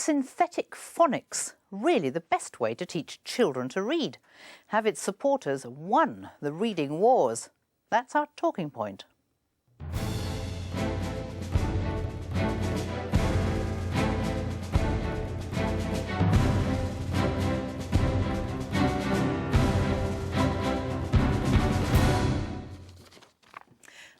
synthetic phonics really the best way to teach children to read? Have its supporters won the reading wars? That's our talking point.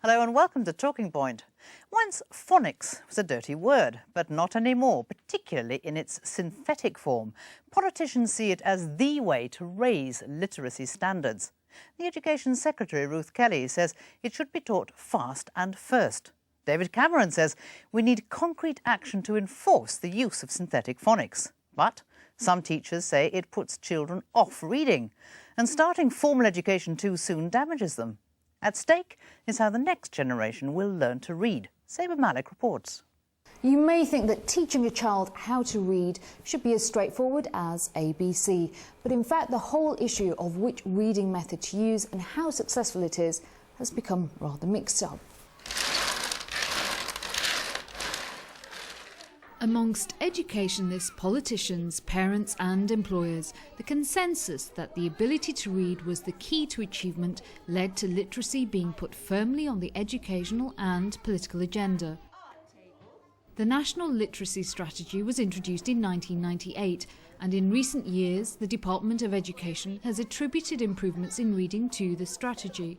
Hello and welcome to Talking Point. Once phonics was a dirty word, but not anymore, particularly in its synthetic form. Politicians see it as the way to raise literacy standards. The Education Secretary, Ruth Kelly, says it should be taught fast and first. David Cameron says we need concrete action to enforce the use of synthetic phonics. But some teachers say it puts children off reading, and starting formal education too soon damages them. At stake is how the next generation will learn to read. Saber Malik reports. You may think that teaching a child how to read should be as straightforward as ABC, but in fact the whole issue of which reading method to use and how successful it is has become rather mixed up. Amongst educationalists, politicians, parents and employers, the consensus that the ability to read was the key to achievement led to literacy being put firmly on the educational and political agenda. The National Literacy Strategy was introduced in 1998, and in recent years the Department of Education has attributed improvements in reading to the strategy.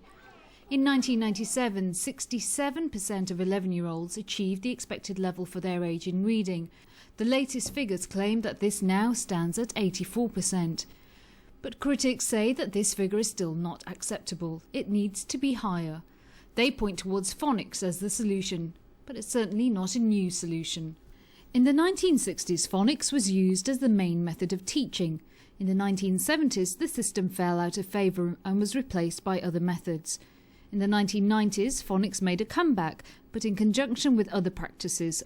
In 1997, 67% of 11-year-olds achieved the expected level for their age in reading. The latest figures claim that this now stands at 84%. But critics say that this figure is still not acceptable. It needs to be higher. They point towards phonics as the solution, but it's certainly not a new solution. In the 1960s, phonics was used as the main method of teaching. In the 1970s, the system fell out of favour and was replaced by other methods. In the 1990s, phonics made a comeback, but in conjunction with other practices.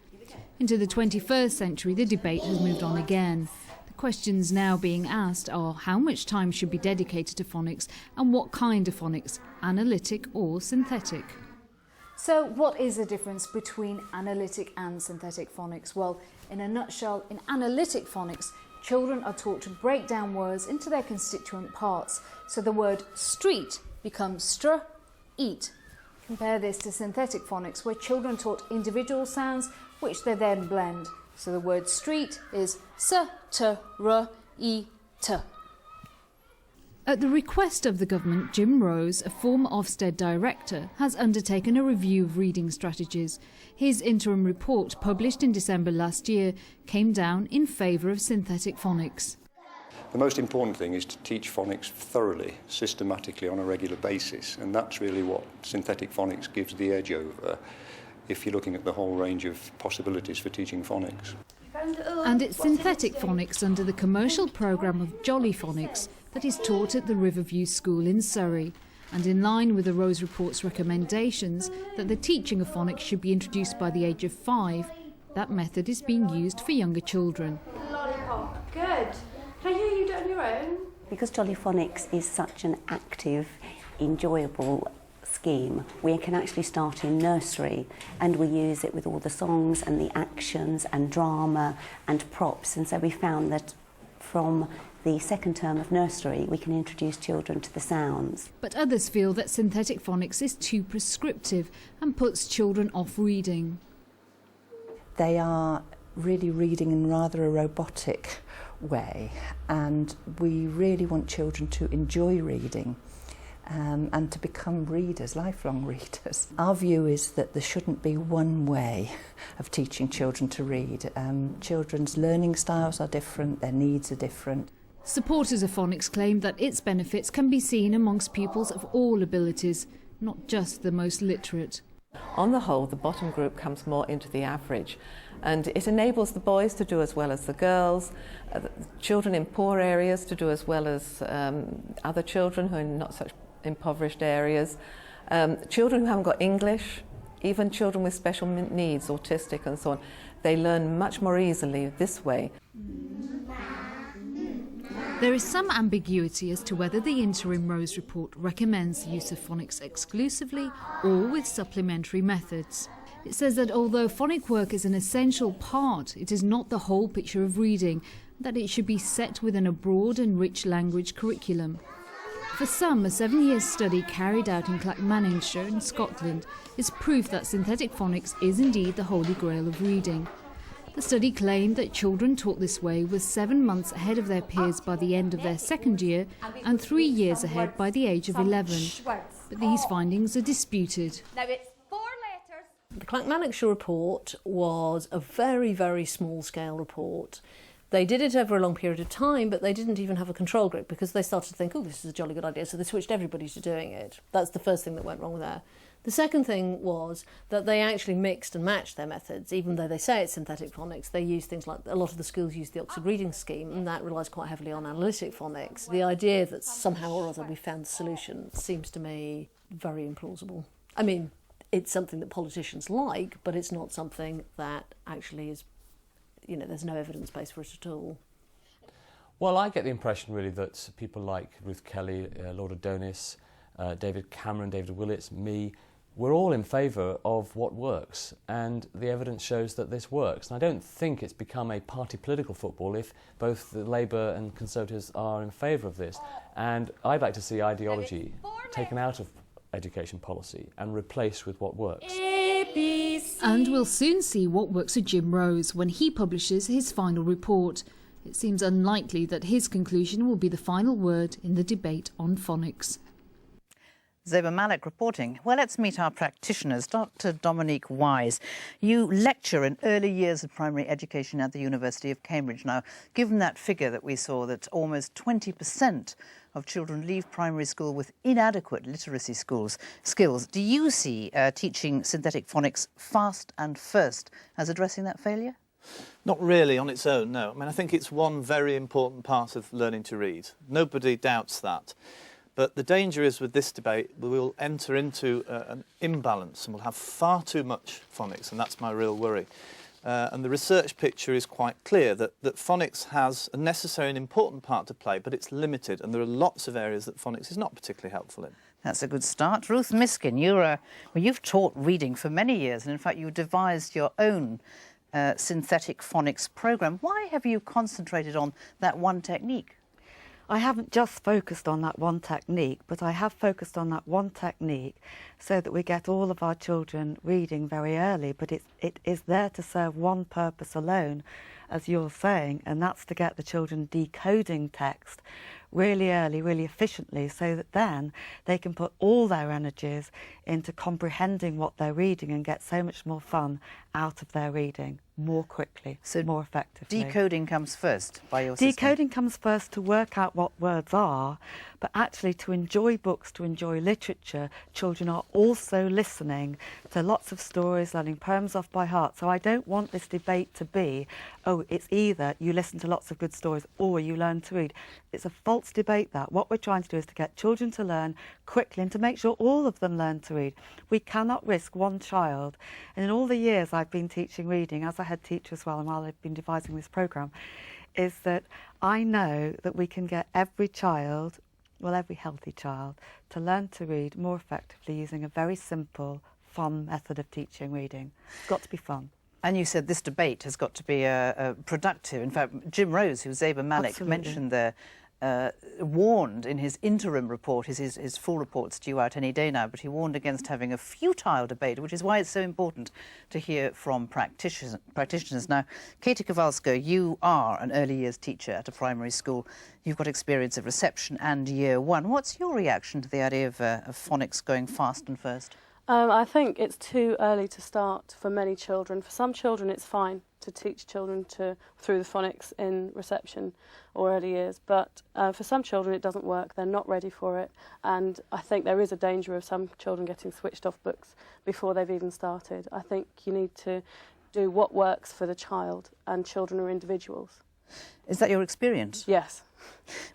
Into the 21st century, the debate has moved on again. The questions now being asked are how much time should be dedicated to phonics and what kind of phonics, analytic or synthetic. So what is the difference between analytic and synthetic phonics? Well, in a nutshell, in analytic phonics, children are taught to break down words into their constituent parts. So the word street becomes str, eat. Compare this to synthetic phonics, where children are taught individual sounds which they then blend. So the word street is s, t, r, e, t. At the request of the government, Jim Rose, a former Ofsted director, has undertaken a review of reading strategies. His interim report, published in December last year, came down in favour of synthetic phonics. The most important thing is to teach phonics thoroughly, systematically on a regular basis, and that's really what synthetic phonics gives the edge over if you're looking at the whole range of possibilities for teaching phonics. And it's synthetic phonics under the commercial programme of Jolly Phonics that is taught at the Riverview School in Surrey, and in line with the Rose Report's recommendations that the teaching of phonics should be introduced by the age of 5, that method is being used for younger children. Lollipop, good. Can I hear you do it on your own? Because Jolly Phonics is such an active, enjoyable scheme, we can actually start in nursery, and we use it with all the songs and the actions and drama and props, and so we found that from the second term of nursery we can introduce children to the sounds. But others feel that synthetic phonics is too prescriptive and puts children off reading. They are really reading in rather a robotic way, and we really want children to enjoy reading and to become readers, lifelong readers. Our view is that there shouldn't be one way of teaching children to read. Children's learning styles are different, their needs are different. Supporters of phonics claim that its benefits can be seen amongst pupils of all abilities, not just the most literate. On the whole, the bottom group comes more into the average, and it enables the boys to do as well as the girls, children in poor areas to do as well as other children who are in not such impoverished areas, children who haven't got English, even children with special needs, autistic and so on. They learn much more easily this way. There is some ambiguity as to whether the interim Rose report recommends the use of phonics exclusively or with supplementary methods. It says that although phonic work is an essential part, it is not the whole picture of reading, that it should be set within a broad and rich language curriculum. For some, a 7-year study carried out in Clackmannanshire in Scotland is proof that synthetic phonics is indeed the holy grail of reading. The study claimed that children taught this way were 7 months ahead of their peers by the end of their second year and 3 years ahead by the age of 11. But these findings are disputed. Now it's 4 letters. The Clackmannanshire report was a very, very small-scale report. They did it over a long period of time, but they didn't even have a control group because they started to think, oh, this is a jolly good idea, so they switched everybody to doing it. That's the first thing that went wrong there. The second thing was that they actually mixed and matched their methods. Even though they say it's synthetic phonics, they use things like, a lot of the schools use the Oxford Reading Scheme, and that relies quite heavily on analytic phonics. The idea that somehow or other we found the solution seems to me very implausible. I mean, it's something that politicians like, but it's not something that actually is, you know, there's no evidence base for it at all. Well, I get the impression really that people like Ruth Kelly, Lord Adonis, David Cameron, David Willits, me, we're all in favour of what works, and the evidence shows that this works. And I don't think it's become a party political football if both the Labour and Conservatives are in favour of this. And I'd like to see ideology taken out of education policy and replaced with what works. And we'll soon see what works for Jim Rose when he publishes his final report. It seems unlikely that his conclusion will be the final word in the debate on phonics. Zeba Malik reporting. Well, let's meet our practitioners. Dr. Dominique Wise, you lecture in early years of primary education at the University of Cambridge. Now, given that figure that we saw, that almost 20% of children leave primary school with inadequate literacy skills, do you see teaching synthetic phonics fast and first as addressing that failure? Not really on its own, no. I mean, I think it's one very important part of learning to read. Nobody doubts that. But the danger is with this debate, we will enter into an imbalance and we'll have far too much phonics, and that's my real worry. And the research picture is quite clear that phonics has a necessary and important part to play, but it's limited, and there are lots of areas that phonics is not particularly helpful in. That's a good start. Ruth Miskin, you've taught reading for many years, and in fact you devised your own synthetic phonics programme. Why have you concentrated on that one technique? I haven't just focused on that one technique, but I have focused on that one technique so that we get all of our children reading very early, but it is there to serve one purpose alone, as you're saying, and that's to get the children decoding text really early, really efficiently, so that then they can put all their energies into comprehending what they're reading and get so much more fun out of their reading more quickly, so more effectively. Decoding comes first by your system? Decoding comes first to work out what words are, but actually to enjoy books, to enjoy literature, children are also listening to lots of stories, learning poems off by heart. So I don't want this debate to be, oh, it's either you listen to lots of good stories or you learn to read. It's a false debate, that. What we're trying to do is to get children to learn quickly and to make sure all of them learn to read. We cannot risk one child. And in all the years I've been teaching reading, as a head teacher as well, and while I've been devising this programme, is that I know that we can get every child, well, every healthy child, to learn to read more effectively using a very simple, fun method of teaching reading. It's got to be fun. And you said this debate has got to be productive. In fact, Jim Rose, who Zeba Malik mentioned there, warned in his interim report, his full report's due out any day now, but he warned against having a futile debate, which is why it's so important to hear from practitioners. Now, Katie Kowalska, you are an early years teacher at a primary school. You've got experience of reception and year one. What's your reaction to the idea of phonics going fast and first? I think it's too early to start for many children. For some children it's fine to teach children through the phonics in reception or early years, but for some children it doesn't work. They're not ready for it, and I think there is a danger of some children getting switched off books before they've even started. I think you need to do what works for the child, and children are individuals. Is that your experience? Yes.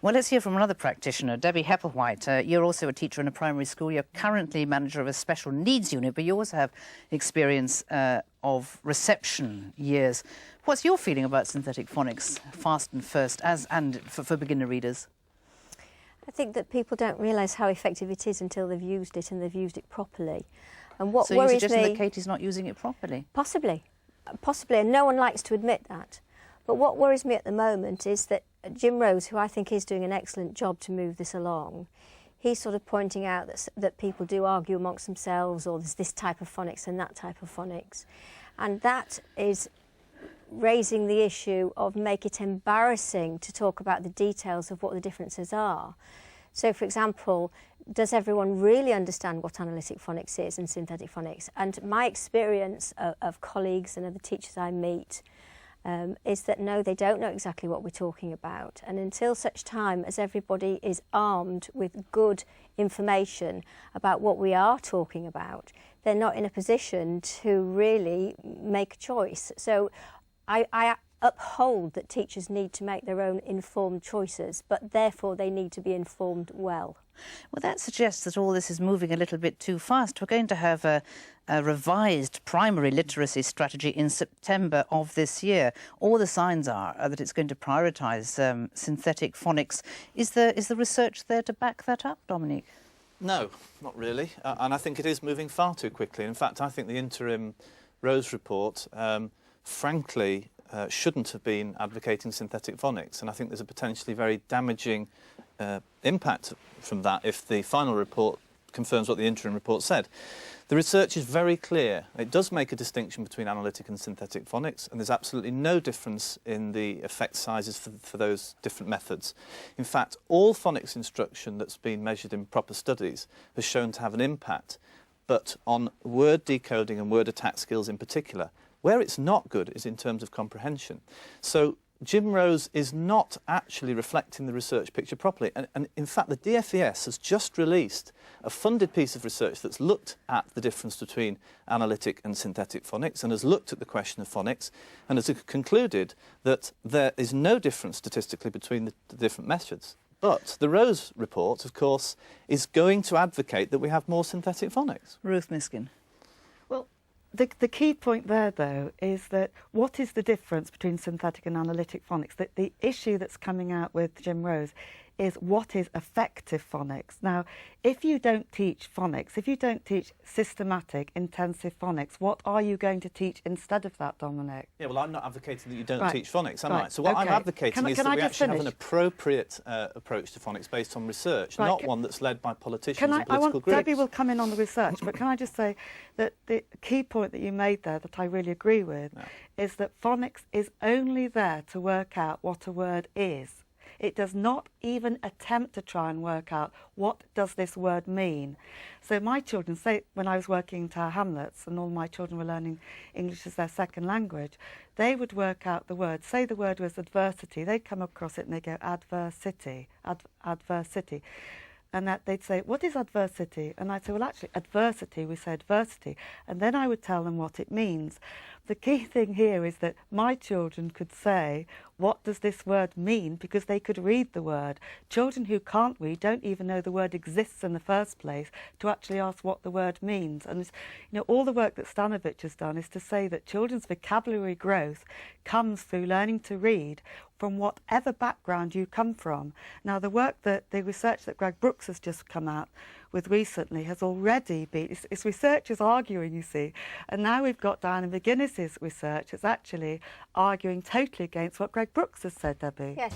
Well, let's hear from another practitioner, Debbie Hepplewhite. You're also a teacher in a primary school. You're currently manager of a special needs unit, but you also have experience of reception years. What's your feeling about synthetic phonics, fast and first, and for beginner readers? I think that people don't realise how effective it is until they've used it and they've used it properly. And what so worries you're suggesting me, that Katie's not using it properly? Possibly, and no one likes to admit that. But what worries me at the moment is that Jim Rose, who I think is doing an excellent job to move this along, he's sort of pointing out that people do argue amongst themselves, or there's this type of phonics and that type of phonics. And that is raising the issue of make it embarrassing to talk about the details of what the differences are. So, for example, does everyone really understand what analytic phonics is and synthetic phonics? And my experience of colleagues and other teachers I meet is that no, they don't know exactly what we're talking about. And until such time as everybody is armed with good information about what we are talking about, they're not in a position to really make a choice. So I uphold that teachers need to make their own informed choices, but therefore they need to be informed well. Well, that suggests that all this is moving a little bit too fast. We're going to have a revised primary literacy strategy in September of this year. All the signs are that it's going to prioritise synthetic phonics. Is the research there to back that up, Dominique? No, not really. And I think it is moving far too quickly. In fact, I think the interim Rose report, frankly, shouldn't have been advocating synthetic phonics. And I think there's a potentially very damaging impact from that if the final report confirms what the interim report said. The research is very clear. It does make a distinction between analytic and synthetic phonics, and there's absolutely no difference in the effect sizes for those different methods. In fact, all phonics instruction that's been measured in proper studies has shown to have an impact, but on word decoding and word attack skills in particular. Where it's not good is in terms of comprehension. So Jim Rose is not actually reflecting the research picture properly. And in fact, the DFES has just released a funded piece of research that's looked at the difference between analytic and synthetic phonics and has looked at the question of phonics and has concluded that there is no difference statistically between the different methods. But the Rose report, of course, is going to advocate that we have more synthetic phonics. Ruth Miskin. The key point there, though, is that what is the difference between synthetic and analytic phonics? That the issue that's coming out with Jim Rose is what is effective phonics. Now, if you don't teach phonics, if you don't teach systematic, intensive phonics, what are you going to teach instead of that, Dominic? Yeah, well, I'm not advocating that you don't teach phonics, am I? So what I'm advocating is that we actually have an appropriate approach to phonics based on research, not one that's led by politicians and political groups. Debbie will come in on the research, but can I just say that the key point that you made there that I really agree with is that phonics is only there to work out what a word is. It does not even attempt to try and work out what does this word mean. So my children, say when I was working in Tower Hamlets and all my children were learning English as their second language, they would work out the word. Say the word was adversity, they'd come across it and they'd go adversity, adversity. And that they'd say, what is adversity? And I'd say, well, actually, adversity, we say adversity. And then I would tell them what it means. The key thing here is that my children could say, what does this word mean? Because they could read the word. Children who can't read don't even know the word exists in the first place to actually ask what the word means. And all the work that Stanovich has done is to say that children's vocabulary growth comes through learning to read from whatever background you come from. Now, the research that Greg Brooks has just come out with recently has already been, it's researchers arguing, you see, and now we've got Diana McGuinness's research that's actually arguing totally against what Greg Brooks has said, Debbie. Yes.